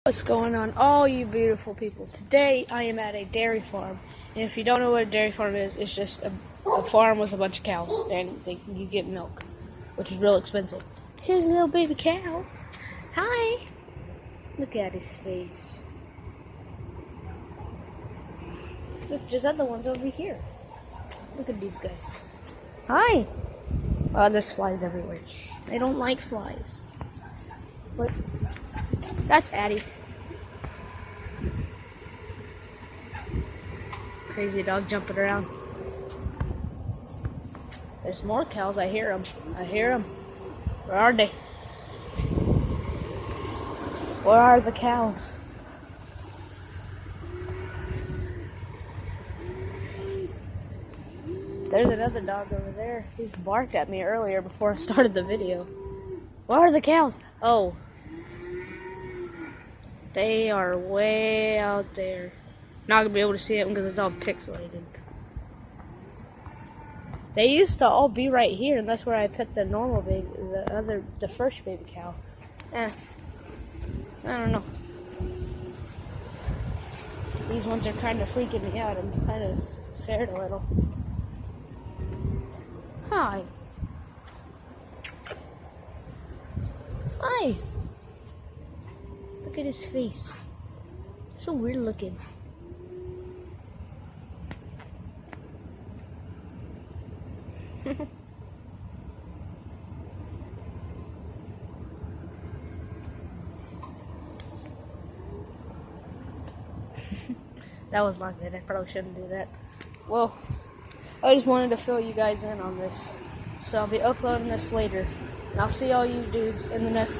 What's going on, all you beautiful people? Today I am at a dairy farm, and if you don't know what a dairy farm is, it's just a farm with a bunch of cows, and you get milk, which is real expensive. Here's a little baby cow. Hi. Look at his face. Look, there's other ones over here. Look at these guys. Hi. Oh, there's flies everywhere. I don't like flies. But that's Addie. Crazy dog jumping around. There's more cows. I hear them. I hear them. Where are they? Where are the cows? There's another dog over there. He barked at me earlier before I started the video. Where are the cows? Oh. They are way out there. Not gonna be able to see them because it's all pixelated. They used to all be right here, and that's where I put the normal baby, the first baby cow. I don't know. These ones are kind of freaking me out. I'm kind of scared a little. Hi. Hi. Look at his face. So weird looking. That was not good. I probably shouldn't do that. Well, I just wanted to fill you guys in on this. So I'll be uploading this later. And I'll see all you dudes in the next